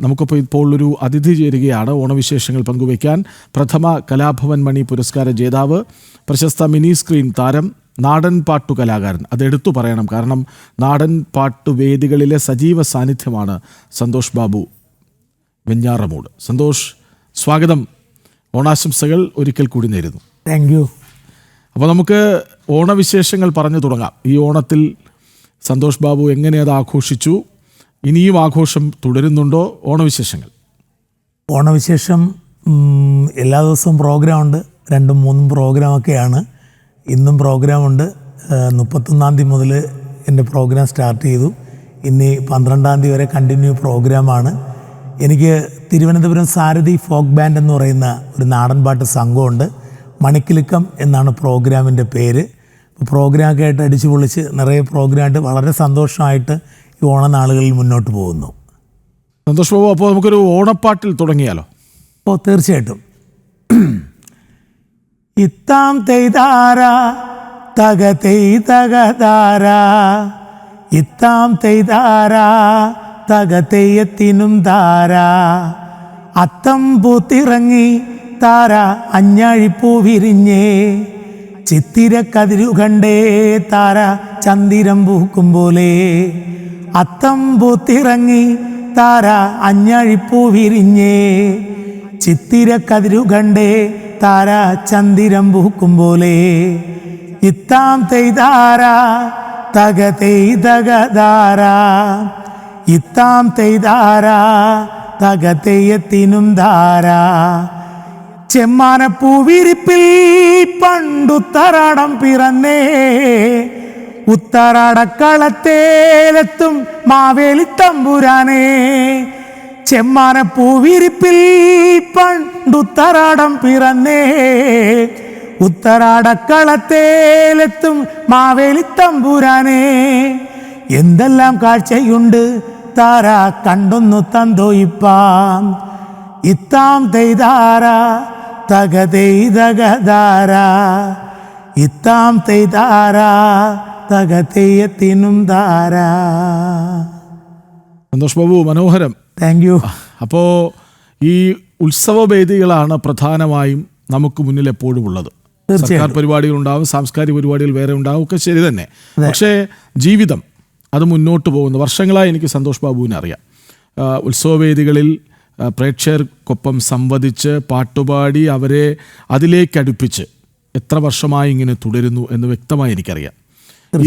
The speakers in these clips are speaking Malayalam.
നമുക്കിപ്പോൾ ഒരു അതിഥി ചേരുകയാണ് ഓണവിശേഷങ്ങൾ പങ്കുവയ്ക്കാൻ. പ്രഥമ കലാഭവൻ മണി പുരസ്കാര ജേതാവ്, പ്രശസ്ത മിനി സ്ക്രീൻ താരം, നാടൻ പാട്ടു കലാകാരൻ. അതെടുത്തു പറയണം, കാരണം നാടൻ പാട്ടുവേദികളിലെ സജീവ സാന്നിധ്യമാണ് സന്തോഷ് ബാബു വെഞ്ഞാറമൂട്. സന്തോഷ്, സ്വാഗതം. ഓണാശംസകൾ ഒരിക്കൽ കൂടി നേരുന്നു. Thank you. അപ്പോൾ നമുക്ക് ഓണവിശേഷങ്ങൾ പറഞ്ഞു തുടങ്ങാം. ഈ ഓണത്തിൽ സന്തോഷ് ബാബു എങ്ങനെ അത് ആഘോഷിച്ചു? ഇനിയും ആഘോഷം തുടരുന്നുണ്ടോ? ഓണവിശേഷങ്ങൾ. ഓണവിശേഷം എല്ലാ ദിവസവും പ്രോഗ്രാമുണ്ട്. 2-3 പ്രോഗ്രാമൊക്കെയാണ്. ഇന്നും പ്രോഗ്രാമുണ്ട്. 31-ാം തീയതി മുതൽ എൻ്റെ പ്രോഗ്രാം സ്റ്റാർട്ട് ചെയ്തു. ഇനി 12-ാം തീയതി വരെ കണ്ടിന്യൂ പ്രോഗ്രാമാണ്. എനിക്ക് തിരുവനന്തപുരം സാരഥി ഫോക്ക് ബാൻഡ് എന്ന് പറയുന്ന ഒരു നാടൻ പാട്ട് സംഘമുണ്ട്. മണിക്കിലുക്കം എന്നാണ് പ്രോഗ്രാമിൻ്റെ പേര്. പ്രോഗ്രാമൊക്കെ ആയിട്ട് അടിച്ചു പൊളിച്ച് നിറയെ പ്രോഗ്രാമായിട്ട് വളരെ സന്തോഷമായിട്ട് ഈ ഓണനാളുകളിൽ മുന്നോട്ട് പോകുന്നു. സന്തോഷ് ബാബു, അപ്പോൾ നമുക്കൊരു ഓണപ്പാട്ടിൽ തുടങ്ങിയാലോ? ഓ, തീർച്ചയായിട്ടും. ഇത്താം തെയ്താര തക തെയ് തകതാര, ഇത്താം തെയ്താര തക തെയ്യത്തിനും താര, അത്തം പൂത്തിറങ്ങി താര അഞ്ഞാഴിപ്പൂ വിരിഞ്ഞേ, ചിത്തിര കതിരു കണ്ടേ താര ചന്ദിരം പൂക്കും പോലെ, അത്തം പൂത്തിറങ്ങി താര അഞ്ഞാഴിപ്പൂ വിരിഞ്ഞേ, ചിത്തിര കതിരു കണ്ടേ താര ചന്ദിരം പൂക്കും പോലെ, ഇത്താം തെയ്താര തക തെയ് തകതാര, ഇത്താം തെയ്താര തക തെയ്യത്തിനും താര, ചെമ്മാനപ്പൂവിരിപ്പിൽ പണ്ടുത്തരാടം പിറന്നേ, ഉത്തരാടക്കളത്തേലെത്തും മാവേലി തമ്പുരാനേ, ചെമ്മാനപ്പൂവിരിപ്പിൽ പണ്ടുത്തരാടം പിറന്നേ, ഉത്തരാടക്കളത്തേലെത്തും മാവേലി തമ്പുരാനേ, എന്തെല്ലാം കാഴ്ചയുണ്ട് താര കണ്ടൊന്നു തന്തോയിപ്പാം, ഇത്താം തെയ്താര തക തെയ് തകതാര, ഇത്താം തെയ്താര തക തെയ്യത്തിനും താര. സന്തോഷ് ബാബു, മനോഹരം. Thank you. അപ്പോൾ ഈ ഉത്സവവേദികളാണ് പ്രധാനമായും നമുക്ക് മുന്നിൽ എപ്പോഴും ഉള്ളത്. സർക്കാർ പരിപാടികളുണ്ടാവും, സാംസ്കാരിക പരിപാടികൾ വേറെ ഉണ്ടാവും, ഒക്കെ ശരി തന്നെ. പക്ഷേ ജീവിതം അത് മുന്നോട്ട് പോകുന്നു. വർഷങ്ങളായി എനിക്ക് സന്തോഷ് ബാബുവിനെ അറിയാം. ഉത്സവവേദികളിൽ പ്രേക്ഷകർക്കൊപ്പം സംവദിച്ച് പാട്ടുപാടി അവരെ അതിലേക്കടുപ്പിച്ച് എത്ര വർഷമായി ഇങ്ങനെ തുടരുന്നു എന്ന് വ്യക്തമായി എനിക്കറിയാം.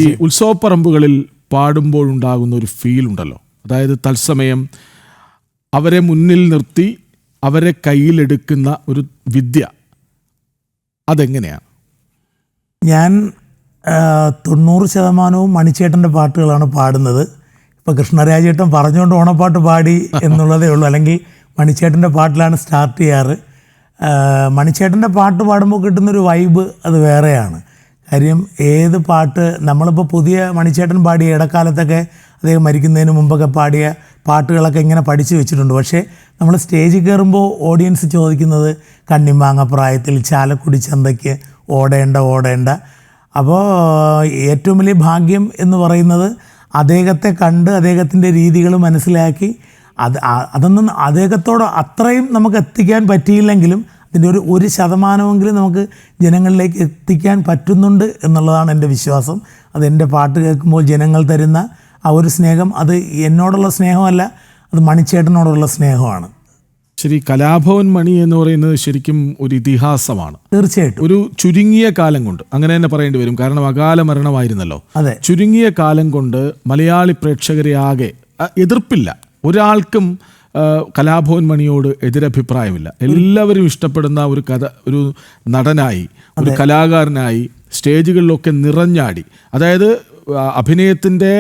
ഈ ഉത്സവപ്പറമ്പുകളിൽ പാടുമ്പോഴുണ്ടാകുന്ന ഒരു ഫീൽ ഉണ്ടല്ലോ, അതായത് തത്സമയം അവരെ മുന്നിൽ നിർത്തി അവരെ കയ്യിലെടുക്കുന്ന ഒരു വിദ്യ, അതെങ്ങനെയാണ്? ഞാൻ 90% മണിച്ചേട്ടൻ്റെ പാട്ടുകളാണ് പാടുന്നത്. ഇപ്പോൾ കൃഷ്ണരാജേട്ടൻ പറഞ്ഞുകൊണ്ട് ഓണപ്പാട്ട് പാടി എന്നുള്ളതേ ഉള്ളൂ, അല്ലെങ്കിൽ മണിച്ചേട്ടൻ്റെ പാട്ടിലാണ് സ്റ്റാർട്ട് ചെയ്യാറ്. മണിച്ചേട്ടൻ്റെ പാട്ട് പാടുമ്പോൾ കിട്ടുന്നൊരു വൈബ് അത് വേറെയാണ്. കാര്യം ഏത് പാട്ട് നമ്മളിപ്പോൾ പുതിയ മണിച്ചേട്ടൻ പാടിയ ഇടക്കാലത്തൊക്കെ അദ്ദേഹം മരിക്കുന്നതിന് മുമ്പൊക്കെ പാടിയ പാട്ടുകളൊക്കെ ഇങ്ങനെ പഠിച്ചു വെച്ചിട്ടുണ്ട്. പക്ഷേ നമ്മൾ സ്റ്റേജിൽ കയറുമ്പോൾ ഓഡിയൻസ് ചോദിക്കുന്നത് കണ്ണിമാങ്ങ പ്രായത്തിൽ ചാലക്കുടി ചന്തയ്ക്ക് ഓടേണ്ട ഓടേണ്ട. അപ്പോൾ ഏറ്റവും വലിയ ഭാഗ്യം എന്ന് പറയുന്നത് അദ്ദേഹത്തെ കണ്ട് അദ്ദേഹത്തിൻ്റെ രീതികൾ മനസ്സിലാക്കി അതൊന്നും അദ്ദേഹത്തോട് അത്രയും നമുക്ക് എത്തിക്കാൻ പറ്റിയില്ലെങ്കിലും അതിൻ്റെ ഒരു ശതമാനമെങ്കിലും നമുക്ക് ജനങ്ങളിലേക്ക് എത്തിക്കാൻ പറ്റുന്നുണ്ട് എന്നുള്ളതാണ് എൻ്റെ വിശ്വാസം. അതെൻ്റെ പാട്ട് കേൾക്കുമ്പോൾ ജനങ്ങൾ തരുന്ന ആ ഒരു സ്നേഹം, അത് എന്നോടുള്ള സ്നേഹമല്ല, അത് മണിച്ചേട്ടനോടുള്ള സ്നേഹമാണ്. ശരി, കലാഭവൻ മണി എന്ന് പറയുന്നത് ശരിക്കും ഒരു ഇതിഹാസമാണ്. തീർച്ചയായിട്ടും. ഒരു ചുരുങ്ങിയ കാലം കൊണ്ട്, അങ്ങനെ തന്നെ പറയേണ്ടി വരും, കാരണം അകാല മരണമായിരുന്നല്ലോ. അതെ, ചുരുങ്ങിയ കാലം കൊണ്ട് മലയാളി പ്രേക്ഷകരെ ആകെ എതിർപ്പില്ല, ഒരാൾക്കും കലാഭവൻ മണിയോട് എതിരഭിപ്രായമില്ല. എല്ലാവരും ഇഷ്ടപ്പെടുന്ന ഒരു നടനായി, ഒരു കലാകാരനായി സ്റ്റേജുകളിലൊക്കെ നിറഞ്ഞാടി, അതായത് അഭിനയത്തിൻ്റെ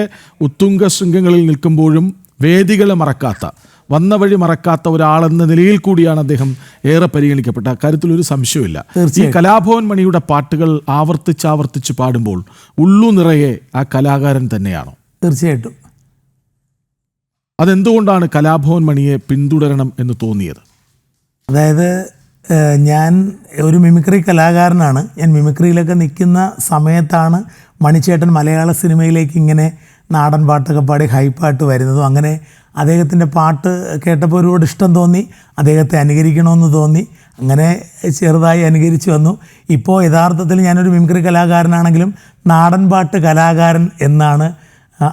ഉത്തുംഗ ശൃംഗങ്ങളിൽ നിൽക്കുമ്പോഴും വേദികളെ മറക്കാത്ത, വന്ന വഴി മറക്കാത്ത ഒരാളെന്ന നിലയിൽ കൂടിയാണ് അദ്ദേഹം ഏറെ പരിഗണിക്കപ്പെട്ട കാര്യത്തിലൊരു സംശയമില്ല. ഈ കലാഭവൻ മണിയുടെ പാട്ടുകൾ ആവർത്തിച്ച് പാടുമ്പോൾ ഉള്ളു നിറയെ ആ കലാകാരൻ തന്നെയാണോ? തീർച്ചയായിട്ടും. അതെന്തുകൊണ്ടാണ് കലാഭവൻ മണിയെ പിന്തുടരണം എന്ന് തോന്നിയത്? അതായത് ഞാൻ ഒരു മിമിക്രി കലാകാരനാണ്. ഞാൻ മിമിക്രിയിലൊക്കെ നിൽക്കുന്ന സമയത്താണ് മണിച്ചേട്ടൻ മലയാള സിനിമയിലേക്ക് ഇങ്ങനെ നാടൻ പാട്ടൊക്കെ പാടി ഹൈപ്പായിട്ട് വരുന്നതും അങ്ങനെ അദ്ദേഹത്തിൻ്റെ പാട്ട് കേട്ടപ്പോൾ ഒരുപാട് ഇഷ്ടം തോന്നി, അദ്ദേഹത്തെ അനുകരിക്കണമെന്ന് തോന്നി. അങ്ങനെ ചെറുതായി അനുകരിച്ച് വന്നു. ഇപ്പോൾ യഥാർത്ഥത്തിൽ ഞാനൊരു മിമിക്രി കലാകാരനാണെങ്കിലും നാടൻ പാട്ട് കലാകാരൻ എന്നാണ്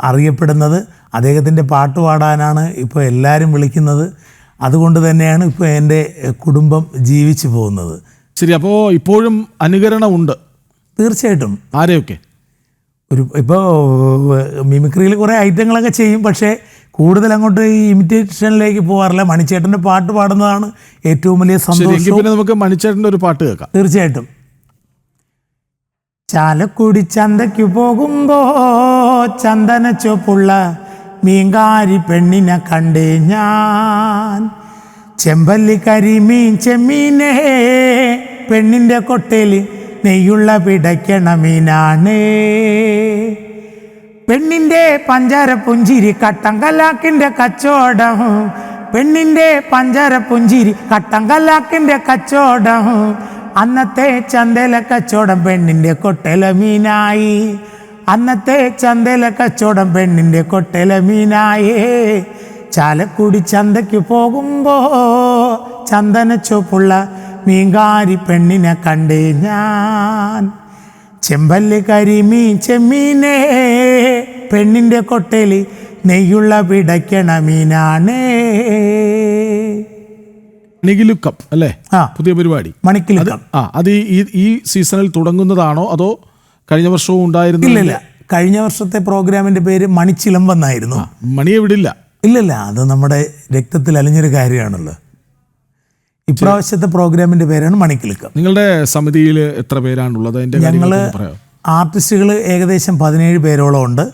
അറിയപ്പെടുന്നത്. അദ്ദേഹത്തിൻ്റെ പാട്ട് പാടാനാണ് ഇപ്പോൾ എല്ലാവരും വിളിക്കുന്നത്. അതുകൊണ്ട് തന്നെയാണ് ഇപ്പോൾ എൻ്റെ കുടുംബം ജീവിച്ചു പോകുന്നത്. ശരി, അപ്പോൾ ഇപ്പോഴും അനുകരണമുണ്ട്? തീർച്ചയായിട്ടും. ആരെയൊക്കെ? ഇപ്പോൾ മിമിക്രിയിൽ കുറേ ഐറ്റങ്ങളൊക്കെ ചെയ്യും, പക്ഷേ കൂടുതൽ അങ്ങോട്ട് ഈ ഇമിറ്റേഷനിലേക്ക് പോകാറില്ല. മണിച്ചേട്ടൻ്റെ പാട്ട് പാടുന്നതാണ് ഏറ്റവും വലിയ സന്തോഷം. പിന്നെ നമുക്ക് മണിച്ചേട്ടൻ്റെ ഒരു പാട്ട് കേൾക്കാം. തീർച്ചയായിട്ടും. ചാലക്കുടി ചന്തയ്ക്ക് പോകുമ്പോ ചന്ദന ചുവപ്പുള്ള മീൻകാരി പെണ്ണിനെ കണ്ടേ ഞാൻ, ചെമ്പല്ലി കരിമീൻ ചെമ്മീനേ, പെണ്ണിൻ്റെ കൊട്ടയിൽ നെയ്യുള്ള പിടയ്ക്കണ മീനാണ്, പെണ്ണിൻ്റെ പഞ്ചാര പുഞ്ചിരി കട്ടങ്കല്ലാക്കിൻ്റെ കച്ചോടം, പെണ്ണിൻ്റെ പഞ്ചാര പുഞ്ചിരി കട്ടങ്കല്ലാക്കിൻ്റെ കച്ചോടം, അന്നത്തെ ചന്തല കച്ചവടം പെണ്ണിൻ്റെ കൊട്ടല മീനായി, അന്നത്തെ ചന്തല കച്ചവടം പെണ്ണിൻ്റെ കൊട്ടല മീനായേ, ചാലക്കുടി ചന്തയ്ക്ക് പോകുമ്പോ ചന്ദന ചുവപ്പുള്ള മീൻകാരി പെണ്ണിനെ കണ്ടേ ഞാൻ, ചെമ്പല്ലി കരിമീൻ ചെമ്മീനേ, പെണ്ണിൻ്റെ കൊട്ടയിൽ നെയ്യുള്ള പിടയ്ക്കണ മീനാണേ. മണികിലുക്കം അല്ലേ? പുതിയ പരിപാടി മണിക്കിലുക്കം. അത് ഈ സീസണിൽ തുടങ്ങുന്നതാണോ അതോ കഴിഞ്ഞ വർഷവും ഉണ്ടായിരുന്നു? ഇല്ല, കഴിഞ്ഞ വർഷത്തെ പ്രോഗ്രാമിന്റെ പേര് മണിച്ചിലമ്പെന്നായിരുന്നു. മണിയെ വിടില്ല. ഇല്ലല്ല, അത് നമ്മുടെ രക്തത്തിൽ അലിഞ്ഞൊരു കാര്യമാണല്ലോ. ഇപ്രാവശ്യത്തെ പ്രോഗ്രാമിന്റെ പേരാണ് മണിക്കിലുക്കം. നിങ്ങളുടെ സമിതിയിൽ എത്ര പേരാണുള്ളത്? ഞങ്ങൾ ആർട്ടിസ്റ്റുകൾ ഏകദേശം 17 പേരോളം ഉണ്ട്.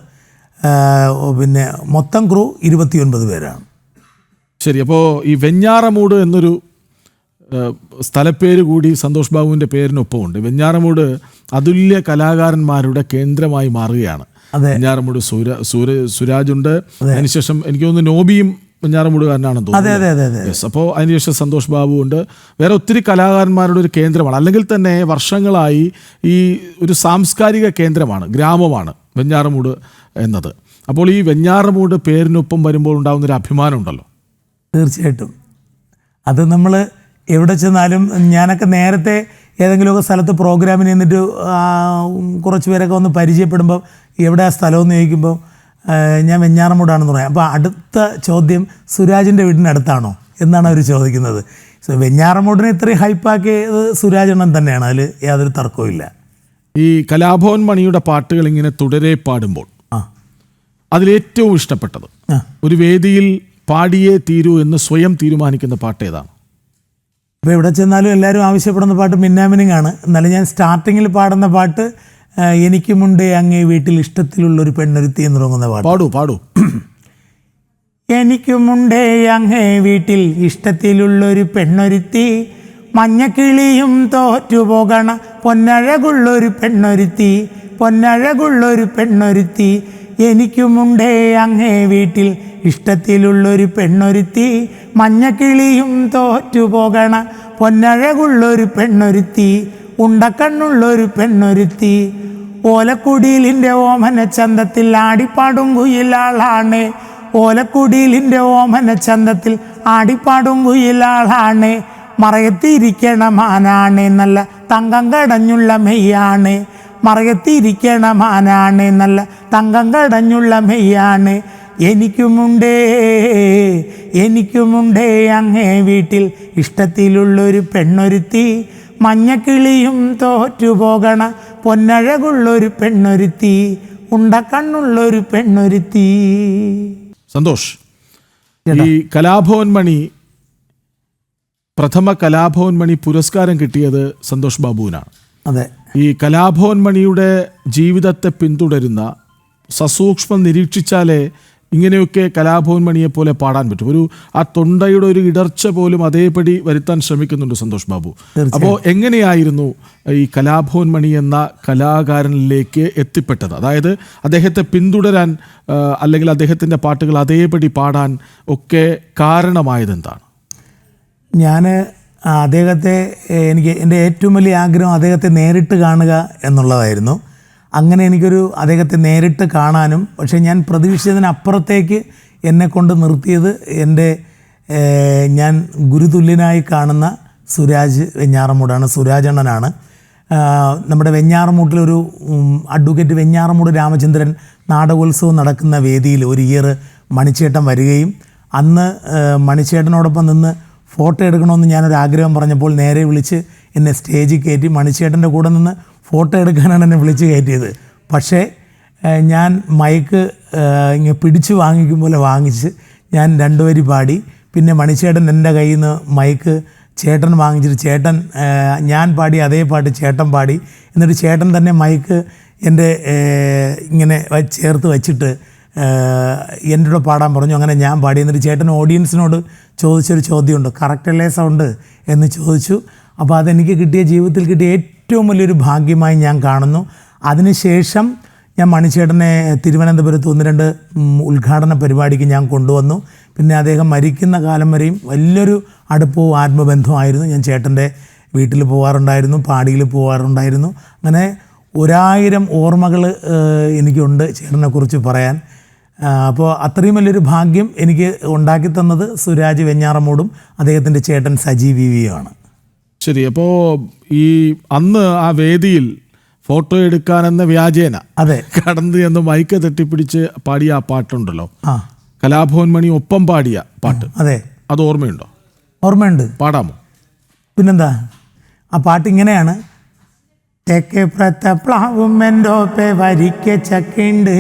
പിന്നെ മൊത്തം ക്രൂ 29 പേരാണ്. ശരി, അപ്പോൾ ഈ വെഞ്ഞാറമൂട് എന്നൊരു സ്ഥലപ്പേര് കൂടി സന്തോഷ് ബാബുവിൻ്റെ പേരിനൊപ്പമുണ്ട്. വെഞ്ഞാറമൂട് അതുല്യ കലാകാരന്മാരുടെ കേന്ദ്രമായി മാറുകയാണ്. വെഞ്ഞാറമൂട് സുരാജുണ്ട്, അതിനുശേഷം എനിക്ക് തോന്നുന്നു നോബിയും വെഞ്ഞാറമൂടുകാരനാണെന്ന് തോന്നുന്നു. അപ്പോൾ അതിനുശേഷം സന്തോഷ് ബാബു ഉണ്ട്. വേറെ ഒത്തിരി കലാകാരന്മാരുടെ ഒരു കേന്ദ്രമാണ്. അല്ലെങ്കിൽ തന്നെ വർഷങ്ങളായി ഈ ഒരു സാംസ്കാരിക കേന്ദ്രമാണ്, ഗ്രാമമാണ് വെഞ്ഞാറമൂട് എന്നത്. അപ്പോൾ ഈ വെഞ്ഞാറമൂട് പേരിനൊപ്പം വരുമ്പോൾ ഉണ്ടാകുന്നൊരു അഭിമാനം ഉണ്ടല്ലോ. തീർച്ചയായിട്ടും. അത് നമ്മൾ എവിടെ ചെന്നാലും, ഞാനൊക്കെ നേരത്തെ ഏതെങ്കിലുമൊക്കെ സ്ഥലത്ത് പ്രോഗ്രാമിന് നിന്നിട്ട് കുറച്ച് പേരൊക്കെ വന്ന് പരിചയപ്പെടുമ്പോൾ എവിടെ ആ സ്ഥലമെന്ന് ചോദിക്കുമ്പോൾ ഞാൻ വെഞ്ഞാറമൂടാണെന്ന് പറയാം. അപ്പോൾ അടുത്ത ചോദ്യം സുരാജിൻ്റെ വീടിനടുത്താണോ എന്നാണ് അവർ ചോദിക്കുന്നത്. വെഞ്ഞാറമൂടിനെ ഇത്രയും ഹൈപ്പാക്കിയത് സുരാജണ്ണൻ തന്നെയാണ്, അതിൽ യാതൊരു തർക്കവും ഇല്ല. ഈ കലാഭവൻ മണിയുടെ പാട്ടുകൾ ഇങ്ങനെ തുടരെ പാടുമ്പോൾ അതിലേറ്റവും ഇഷ്ടപ്പെട്ടത് ഒരു വേദിയിൽ പാടിയേ തീരൂ എന്ന് സ്വയം തീരുമാനിക്കുന്ന പാട്ട് ഏതാണ്? ഇപ്പോൾ എവിടെ ചെന്നാലും എല്ലാവരും ആവശ്യപ്പെടുന്ന പാട്ട് മിന്നാമിനിങ്ങാണ്. എന്നാലും ഞാൻ സ്റ്റാർട്ടിങ്ങിൽ പാടുന്ന പാട്ട് എനിക്കുമുണ്ടേ അങ്ങേ വീട്ടിൽ ഇഷ്ടത്തിലുള്ളൊരു പെണ്ണൊരുത്തി എന്ന് തുടങ്ങുന്ന പാട്ട്. പാടൂ. എനിക്കുമുണ്ടേ അങ്ങേ വീട്ടിൽ ഇഷ്ടത്തിലുള്ളൊരു പെണ്ണൊരുത്തി, മഞ്ഞക്കിളിയും തോറ്റുപോകണ പൊന്നഴകുള്ളൊരു പെണ്ണൊരുത്തി, പൊന്നഴകുള്ളൊരു പെണ്ണൊരുത്തി, എനിക്കുമുണ്ടേ അങ്ങേ വീട്ടിൽ ഇഷ്ടത്തിലുള്ളൊരു പെണ്ണൊരുത്തി, മഞ്ഞക്കിളിയും തോറ്റുപോകണ പൊന്നഴകുള്ളൊരു പെണ്ണൊരുത്തി, ഉണ്ടക്കണ്ണുള്ളൊരു പെണ്ണൊരുത്തി, ഓലക്കുടിലിൻ്റെ ഓമന ചന്തത്തിൽ ആടിപ്പാടും കുയിലാളാണ്, ഓലക്കുടിലിൻ്റെ ഓമന ചന്തത്തിൽ ആടിപ്പാടും കുയിലാളാണ്, മറയത്തിരിക്കണ മാനാണ് നല്ല തങ്കം കടഞ്ഞുള്ള മെയ്യാണ്, മറയത്തിരിക്കണ മാനാണ് നല്ല തങ്കം കടഞ്ഞുള്ള മെയ്യാണ്, എനിക്കുമുണ്ടേ അങ്ങേ വീട്ടിൽ ഇഷ്ടത്തിലുള്ളൊരു പെണ്ണൊരുത്തി, മഞ്ഞക്കിളിയും തോറ്റുപോകണ പൊന്നഴകുള്ളൊരു പെണ്ണൊരുത്തി, ഉണ്ടക്കണ്ണുള്ളൊരു പെണ്ണൊരുത്തി. സന്തോഷ്, ഈ കലാഭവൻ മണി പ്രഥമ കലാഭവൻ മണി പുരസ്കാരം കിട്ടിയത് സന്തോഷ് ബാബുവിനാണ്. അതെ. ഈ കലാഭവൻ മണിയുടെ ജീവിതത്തെ പിന്തുടരുന്ന സസൂക്ഷ്മം നിരീക്ഷിച്ചാലേ ഇങ്ങനെയൊക്കെ കലാഭവൻ മണിയെ പോലെ പാടാൻ പറ്റും. ആ തൊണ്ടയുടെ ഒരു ഇടർച്ച പോലും അതേപടി വരുത്താൻ ശ്രമിക്കുന്നുണ്ട് സന്തോഷ് ബാബു. അപ്പോൾ എങ്ങനെയായിരുന്നു ഈ കലാഭവൻ മണി എന്ന കലാകാരനിലേക്ക് എത്തിപ്പെട്ടത്? അതായത് അദ്ദേഹത്തെ പിന്തുടരാൻ അല്ലെങ്കിൽ അദ്ദേഹത്തിൻ്റെ പാട്ടുകൾ അതേപടി പാടാൻ ഒക്കെ കാരണമായത് എന്താണ്? ഞാൻ അദ്ദേഹത്തെ എൻ്റെ ഏറ്റവും വലിയ ആഗ്രഹം അദ്ദേഹത്തെ നേരിട്ട് കാണുക എന്നുള്ളതായിരുന്നു. അങ്ങനെ എനിക്കൊരു അദ്ദേഹത്തെ നേരിട്ട് കാണാനും, പക്ഷേ ഞാൻ പ്രതീക്ഷിച്ചതിനപ്പുറത്തേക്ക് എന്നെ കൊണ്ട് നിർത്തിയത് എൻ്റെ ഞാൻ ഗുരുതുല്യനായി കാണുന്ന സുരാജ് വെഞ്ഞാറമൂടാണ്, സുരാജണ്ണനാണ്. നമ്മുടെ വെഞ്ഞാറമൂട്ടിലൊരു അഡ്വക്കേറ്റ് വെഞ്ഞാറമൂട് രാമചന്ദ്രൻ നാടകോത്സവം നടക്കുന്ന വേദിയിൽ ഒരു ഇയർ മണിച്ചേട്ടൻ വരികയും അന്ന് മണിച്ചേട്ടനോടൊപ്പം നിന്ന് ഫോട്ടോ എടുക്കണമെന്ന് ഞാനൊരു ആഗ്രഹം പറഞ്ഞപ്പോൾ നേരെ വിളിച്ച് എന്നെ സ്റ്റേജിൽ കയറ്റി മണിച്ചേട്ടൻ്റെ കൂടെ നിന്ന് ഫോട്ടോ എടുക്കാനാണ് എന്നെ വിളിച്ച് കയറ്റിയത്. പക്ഷേ ഞാൻ മൈക്ക് ഇങ്ങനെ പിടിച്ച് വാങ്ങിക്കും പോലെ വാങ്ങിച്ച് ഞാൻ 2 വരി പാടി. പിന്നെ മണിച്ചേട്ടൻ എൻ്റെ കയ്യിൽ നിന്ന് മൈക്ക് ചേട്ടൻ വാങ്ങിച്ചിട്ട് ചേട്ടൻ ഞാൻ പാടി അതേ പാട്ട് ചേട്ടൻ പാടി. എന്നിട്ട് ചേട്ടൻ തന്നെ മൈക്ക് എൻ്റെ ഇങ്ങനെ ചേർത്ത് വച്ചിട്ട് എൻ്റെ കൂടെ പാടാൻ പറഞ്ഞു. അങ്ങനെ ഞാൻ പാടി. എന്നിട്ട് ചേട്ടൻ ഓഡിയൻസിനോട് ചോദിച്ചൊരു ചോദ്യമുണ്ട്, കറക്റ്റല്ലേ സൗണ്ട് എന്ന് ചോദിച്ചു. അപ്പോൾ അതെനിക്ക് കിട്ടിയ ജീവിതത്തിൽ കിട്ടിയ ഏറ്റവും വലിയൊരു ഭാഗ്യമായി ഞാൻ കാണുന്നു. അതിനുശേഷം ഞാൻ മണിച്ചേട്ടനെ തിരുവനന്തപുരത്ത് 1-2 ഉദ്ഘാടന പരിപാടിക്ക് ഞാൻ കൊണ്ടുവന്നു. പിന്നെ അദ്ദേഹം മരിക്കുന്ന കാലം വരെയും വലിയൊരു അടുപ്പവും ആത്മബന്ധമായിരുന്നു. ഞാൻ ചേട്ടൻ്റെ വീട്ടിൽ പോകാറുണ്ടായിരുന്നു, പാടിയിൽ പോകാറുണ്ടായിരുന്നു. അങ്ങനെ 1000 ഓർമ്മകൾ എനിക്കുണ്ട് ചേട്ടനെക്കുറിച്ച് പറയാൻ. അപ്പോൾ അത്രയും വലിയൊരു ഭാഗ്യം എനിക്ക് ഉണ്ടാക്കി തന്നത് സുരാജ് വെഞ്ഞാറമൂടും അദ്ദേഹത്തിൻ്റെ ചേട്ടൻ സജി വിവിയുമാണ്. ശരി. അപ്പോൾ ഈ അന്ന് ആ വേദിയിൽ ഫോട്ടോ എടുക്കാനെന്ന വ്യാജേന അതെ കടന്ന് എന്ന് മൈക്ക് തട്ടിപ്പിടിച്ച് പാടിയ ആ പാട്ടുണ്ടല്ലോ, ആ കലാഭവൻ മണി ഒപ്പം പാടിയ പാട്ട്, അതെ, അത് ഓർമ്മയുണ്ടോ? ഓർമ്മയുണ്ട്. പാടാമോ? പിന്നെന്താ, ആ പാട്ട് ഇങ്ങനെയാണ്. തെക്കേ പ്രത്തപ്ലാവും എൻ്റോപ്പെ വരിക്ക ചക്കുണ്ട്,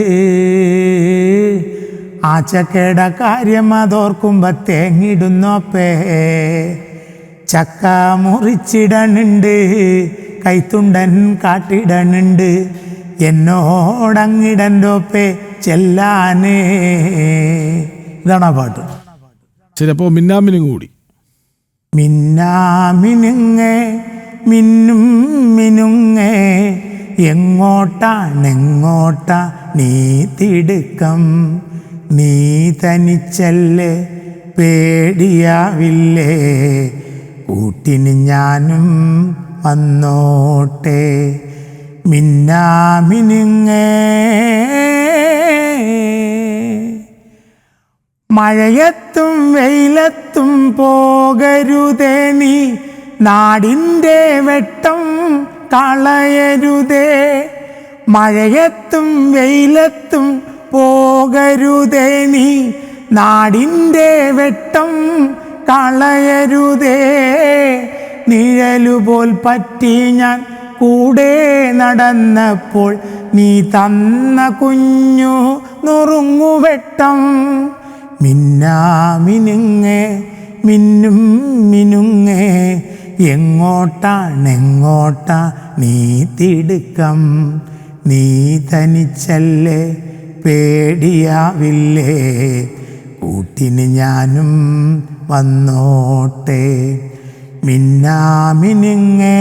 ആ ചക്കയുടെ കാര്യം അതോർക്കുമ്പോൾ തേങ്ങിടുന്നോപ്പേ, ചക്ക മുറിച്ചിടണുണ്ട്, കൈത്തുണ്ടൻ കാട്ടിടണുണ്ട്, എന്നോടങ്ങിടൻ്റോപ്പേ ചെല്ലാനേ. ഇതാണ് ആ പാട്ട്. ശരി. അപ്പോൾ മിന്നാമിനും കൂടി. മിന്നാമിനുങ്ങേ മിന്നും മിനുങ്ങേ, എങ്ങോട്ടാണെങ്ങോട്ടാ നീ തിടുക്കം, നീ തനിച്ചല്ലേ പേടിയാവില്ലേ, കൂട്ടിന് ഞാനും വന്നോട്ടെ. മിന്നാമിനുങ്ങേ മഴയത്തും വെയിലത്തും പോകരുതേ നീ, നാടിൻ്റെ വെട്ടം കളയരുതേ. മഴയത്തും വെയിലത്തും പോകരുതേ നീ, നാടിൻ്റെ വെട്ടം കളയരുതേ. നിഴലുപോൽ പറ്റി ഞാൻ കൂടെ നടന്നപ്പോൾ നീ തന്ന കുഞ്ഞു നുറുങ്ങുവെട്ടം. മിന്നാമിനുങ്ങേ മിന്നും മിനുങ്ങേ, എങ്ങോട്ടാണെങ്ങോട്ടാ നീ തിടുക്കം, നീ തനിച്ചല്ലേ പേടിയാവില്ലേ, കൂട്ടിന് ഞാനും വന്നോട്ടെ. മിന്നാമിനുങ്ങേ.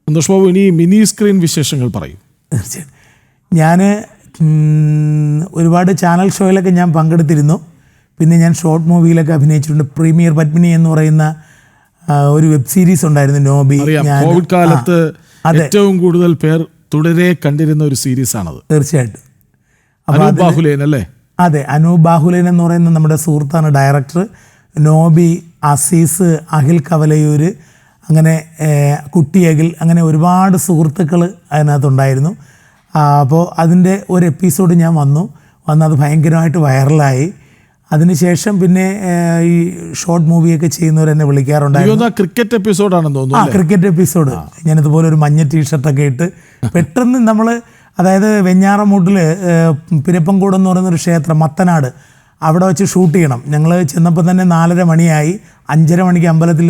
സന്തോഷ് ബാബു, ഇനി മിനി സ്ക്രീൻ വിശേഷങ്ങൾ പറയും. തീർച്ചയായും. ഞാൻ ഒരുപാട് ചാനൽ ഷോയിലൊക്കെ ഞാൻ പങ്കെടുത്തിരുന്നു. പിന്നെ ഞാൻ ഷോർട്ട് മൂവിയിലൊക്കെ അഭിനയിച്ചിട്ടുണ്ട്. പ്രീമിയർ പത്മിനി എന്ന് പറയുന്ന ഒരു വെബ് സീരീസ് ഉണ്ടായിരുന്നു നോബി. കോവിഡ് കാലത്ത് ഏറ്റവും കൂടുതൽ പേർ തുടരെ കണ്ടിരുന്ന ഒരു സീരീസ് ആണത്. തീർച്ചയായിട്ടും. അനൂപ് ബാഹുലേൻ അല്ലേ? അതെ, അനൂപ് ബാഹുലേൻ എന്ന് പറയുന്ന നമ്മുടെ സുഹൃത്താണ് ഡയറക്ടർ. നോബി, അസീസ്, അഖിൽ കവലയൂർ, അങ്ങനെ കുട്ടിയകിൽ, അങ്ങനെ ഒരുപാട് സുഹൃത്തുക്കൾ അതിനകത്തുണ്ടായിരുന്നു. അപ്പോൾ അതിൻ്റെ ഒരു എപ്പിസോഡ് ഞാൻ വന്നത് ഭയങ്കരമായിട്ട് വൈറലായി. അതിനുശേഷം പിന്നെ ഈ ഷോർട്ട് മൂവിയൊക്കെ ചെയ്യുന്നവർ എന്നെ വിളിക്കാറുണ്ടായിരുന്നു. ക്രിക്കറ്റ് എപ്പിസോഡാണെന്ന് തോന്നുന്നു. Cricket episode. ഞാനിതുപോലെ ഒരു മഞ്ഞ ടീഷർട്ടൊക്കെ ഇട്ട് പെട്ടെന്ന് നമ്മൾ, അതായത് വെഞ്ഞാറമൂട്ടിൽ പിരപ്പംകൂട് എന്ന് പറയുന്നൊരു ക്ഷേത്രം, മത്തനാട്, അവിടെ വെച്ച് ഷൂട്ട് ചെയ്യണം. ഞങ്ങൾ ചെന്നപ്പോൾ തന്നെ 4:30 മണിയായി. 5:30 മണിക്ക് അമ്പലത്തിൽ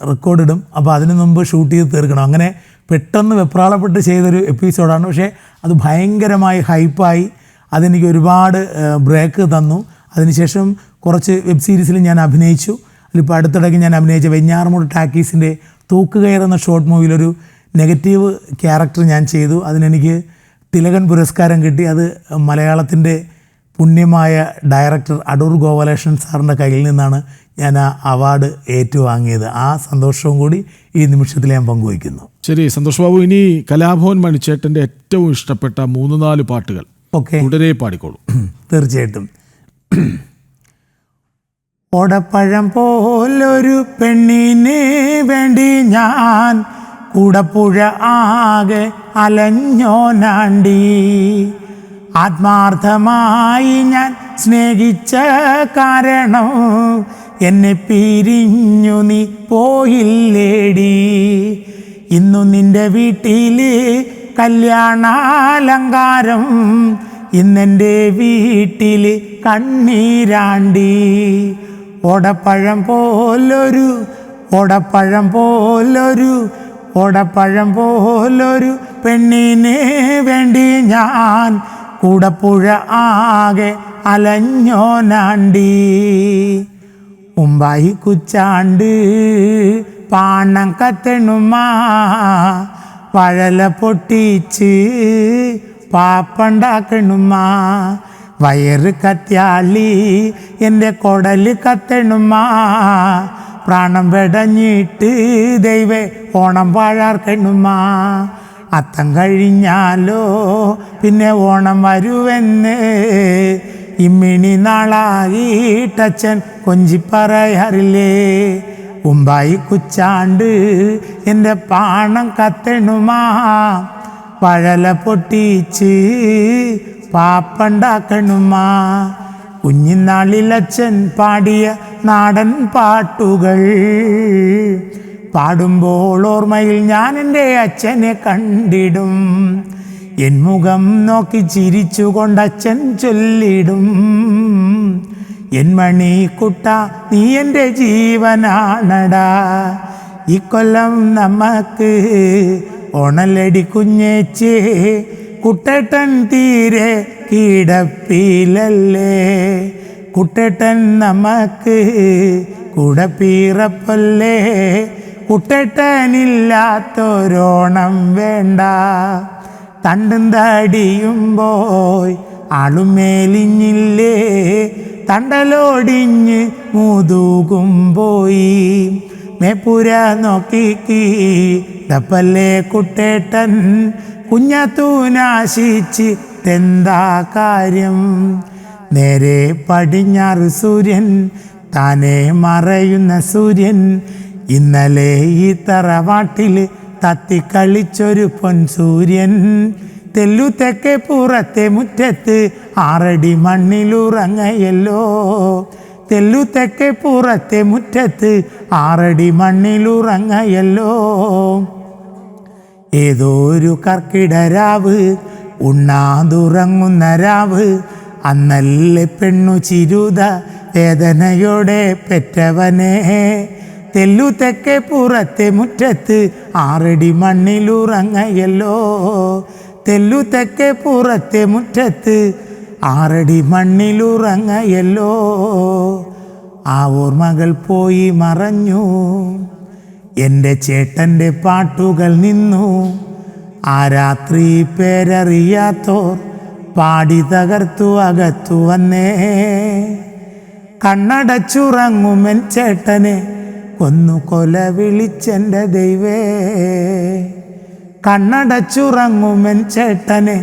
റെക്കോർഡിടും. അപ്പോൾ അതിന് മുമ്പ് ഷൂട്ട് ചെയ്ത് തീർക്കണം. അങ്ങനെ പെട്ടെന്ന് വെപ്രാളപ്പെട്ട് ചെയ്തൊരു എപ്പിസോഡാണ്. പക്ഷേ അത് ഭയങ്കരമായി ഹൈപ്പായി. അതെനിക്ക് ഒരുപാട് ബ്രേക്ക് തന്നു. അതിനുശേഷം കുറച്ച് വെബ് സീരീസിൽ ഞാൻ അഭിനയിച്ചു. അതിലിപ്പോൾ അടുത്തിടയ്ക്ക് ഞാൻ അഭിനയിച്ച വെഞ്ഞാറമൂട് ടാക്കീസിൻ്റെ തൂക്കുകയർ എന്ന ഷോർട്ട് മൂവിയിലൊരു നെഗറ്റീവ് ക്യാരക്ടർ ഞാൻ ചെയ്തു. അതിനെനിക്ക് തിലകൻ പുരസ്കാരം കിട്ടി. അത് മലയാളത്തിൻ്റെ പുണ്യമായ ഡയറക്ടർ അടൂർ ഗോപാലകൃഷ്ണൻ സാറിൻ്റെ കയ്യിൽ നിന്നാണ് ഞാൻ ആ അവാർഡ് ഏറ്റുവാങ്ങിയത്. ആ സന്തോഷവും കൂടി ഈ നിമിഷത്തിൽ ഞാൻ പങ്കുവയ്ക്കുന്നു. ശരി സന്തോഷ് ബാബു, ഇനി കലാഭവൻ മണിച്ചേട്ടൻ്റെ ഏറ്റവും ഇഷ്ടപ്പെട്ട 3-4 പാട്ടുകൾ തുടരെ പാടിക്കോളൂ. തീർച്ചയായിട്ടും. ഓടപ്പഴം പോലൊരു പെണ്ണിന് വേണ്ടി ഞാൻ കൂടപ്പുഴ ആകെ അലഞ്ഞോനാണ്ടി, ആത്മാർത്ഥമായി ഞാൻ സ്നേഹിച്ച കാരണം എന്നെ പിരിഞ്ഞു നീ പോയില്ലേടി. ഇന്നു നിന്റെ വീട്ടിൽ കല്യാണാലങ്കാരം, ഇന്നെൻ്റെ വീട്ടിൽ കണ്ണീരാണ്ടി. ഓടപ്പഴം പോലൊരു പെണ്ണിന് വേണ്ടി ഞാൻ കൂടപ്പുഴ ആകെ അലഞ്ഞോനാണ്ടി. മുമ്പായി കുച്ചാണ്ട് പാണം കത്തണുമാ, വഴല പൊട്ടിച്ച് പാപ്പണ്ടാക്കണുമാ, വയറ് കത്യാളി എൻ്റെ കൊടല് കത്തണുമാ, പ്രാണം വെടഞ്ഞിട്ട് ദൈവേ ഓണം പാഴാർക്കണുമാ. അത്തം കഴിഞ്ഞാലോ പിന്നെ ഓണം വരുവെന്ന് ഇമ്മിണി നാളായിട്ടച്ഛൻ കൊഞ്ചിപ്പറയാറില്ലേ. മുമ്പായി കുച്ചാണ്ട് എൻ്റെ പാണം കത്തണുമാ, വഴല പൊട്ടിച്ച് പാപ്പണ്ടാക്കണുമാ. കുഞ്ഞിനാളിലച്ഛൻ പാടിയ നാടൻ പാട്ടുകൾ പാടുമ്പോൾ ഓർമ്മയിൽ ഞാൻ എൻ്റെ അച്ഛനെ കണ്ടിടും. എൻ മുഖം നോക്കി ചിരിച്ചുകൊണ്ടച്ഛൻ ചൊല്ലിടും, എൻ മണിക്കുട്ട നീ എൻ്റെ ജീവനാണടാ, ഇക്കൊല്ലം നമുക്ക് ഓണലടി കുഞ്ഞേച്ചേ, കുട്ടേട്ടൻ തീരെ കിടപ്പിലല്ലേ, കുട്ടേട്ടൻ നമുക്ക് കുടപ്പീറപ്പല്ലേ, കുട്ടേട്ടനില്ലാത്തൊരോണം വേണ്ട. തണ്ടും തടിയും പോയി ആളുമേലിഞ്ഞില്ലേ, തണ്ടലോടിഞ്ഞ് മുതുകും പോയി, മേപ്പുര നോക്കി ഡപ്പല്ലേ കുട്ടേട്ടൻ, കുഞ്ഞത്തൂനാശിച്ചിട്ടെന്താ കാര്യം. നേരെ പടിഞ്ഞാറ് സൂര്യൻ, താനെ മറയുന്ന സൂര്യൻ, ഇന്നലെ ഈ തറവാട്ടിൽ തത്തിക്കളിച്ചൊരു പൊൻസൂര്യൻ, തെല്ലു തെക്കേ പുറത്തെ മുറ്റത്ത് 6 അടി മണ്ണിലുറങ്ങയല്ലോ, തെല്ലു തെക്കേ പുറത്തെ മുറ്റത്ത് 6 അടി മണ്ണിലുറങ്ങയല്ലോ. ഏതോ ഒരു കർക്കിടരാവ്, ഉണ്ണാതുറങ്ങുന്ന രാവ്, അന്നല്ലേ പെണ്ണു ചിരുത വേദനയോടെ പെറ്റവനെ, തെല്ലു തെക്കേ പുറത്തെ മുറ്റത്ത് 6 അടി മണ്ണിലുറങ്ങയല്ലോ, തെല്ലു തെക്കേ പുറത്തെ മുറ്റത്ത് 6 അടി മണ്ണിലുറങ്ങയല്ലോ. ആ ഓർമ്മകൾ പോയി മറഞ്ഞു, എൻ്റെ ചേട്ടൻ്റെ പാട്ടുകൾ നിന്നു, ആ രാത്രി പേരറിയാത്തോർ പാടി തകർത്തു അകത്തു വന്നേ. കണ്ണടച്ചുറങ്ങുമെൻ ചേട്ടനെ കൊന്നു കൊല വിളിച്ചെൻ്റെ ദൈവേ, കണ്ണടച്ചുറങ്ങുമെൻ ചേട്ടനെ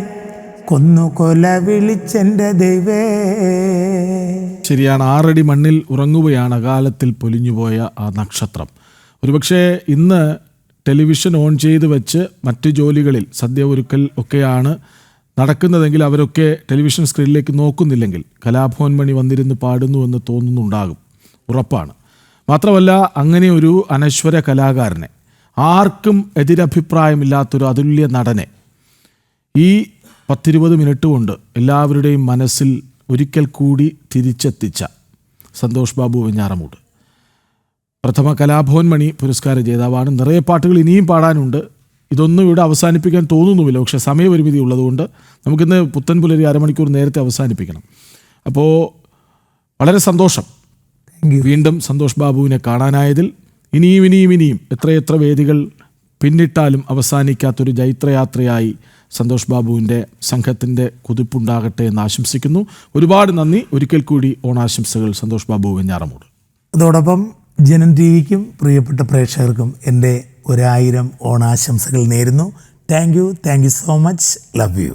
കൊന്നു കൊല വിളിച്ചെൻ്റെ ദൈവേ. ശരിയാണ്, 6 അടി മണ്ണിൽ ഉറങ്ങുകയാണ് അകാലത്തിൽ പൊലിഞ്ഞുപോയ ആ നക്ഷത്രം. ഒരുപക്ഷെ ഇന്ന് ടെലിവിഷൻ ഓൺ ചെയ്ത് വെച്ച് മറ്റ് ജോലികളിൽ സദ്യ ഒരുക്കൽ ഒക്കെയാണ് നടക്കുന്നതെങ്കിൽ അവരൊക്കെ ടെലിവിഷൻ സ്ക്രീനിലേക്ക് നോക്കുന്നില്ലെങ്കിൽ കലാഭവൻ മണി വന്നിരുന്ന് പാടുന്നു എന്ന് തോന്നുന്നുണ്ടാകും, ഉറപ്പാണ്. മാത്രമല്ല, അങ്ങനെ ഒരു അനശ്വര കലാകാരനെ, ആർക്കും എതിരഭിപ്രായമില്ലാത്തൊരു അതുല്യ നടനെ ഈ 10-20 മിനിറ്റ് കൊണ്ട് എല്ലാവരുടെയും മനസ്സിൽ ഒരിക്കൽ കൂടി തിരിച്ചെത്തിച്ച സന്തോഷ് ബാബു വെഞ്ഞാറമൂട് പ്രഥമ കലാഭവൻ മണി പുരസ്കാര ജേതാവാണ്. നിറയെ പാട്ടുകൾ ഇനിയും പാടാനുണ്ട്. ഇതൊന്നും ഇവിടെ അവസാനിപ്പിക്കാൻ തോന്നുന്നുമില്ല, പക്ഷേ സമയപരിമിതി ഉള്ളതുകൊണ്ട് നമുക്കിന്ന് പുത്തൻ പുലരി 1/2 മണിക്കൂർ നേരത്തെ അവസാനിപ്പിക്കണം. അപ്പോൾ വളരെ സന്തോഷം വീണ്ടും സന്തോഷ് ബാബുവിനെ കാണാനായതിൽ. ഇനിയും എത്രയെത്ര വേദികൾ പിന്നിട്ടാലും അവസാനിക്കാത്തൊരു ജൈത്രയാത്രയായി സന്തോഷ് ബാബുവിൻ്റെ സംഘത്തിൻ്റെ കുതിപ്പുണ്ടാകട്ടെ എന്ന് ആശംസിക്കുന്നു. ഒരുപാട് നന്ദി. ഒരിക്കൽ കൂടി ഓണാശംസകൾ സന്തോഷ് ബാബു വെഞ്ഞാറമൂട്. അതോടൊപ്പം ജനം ടി വിക്കും പ്രിയപ്പെട്ട പ്രേക്ഷകർക്കും എൻ്റെ 1000 ഓണാശംസകൾ നേരുന്നു. Thank you so much. Love you.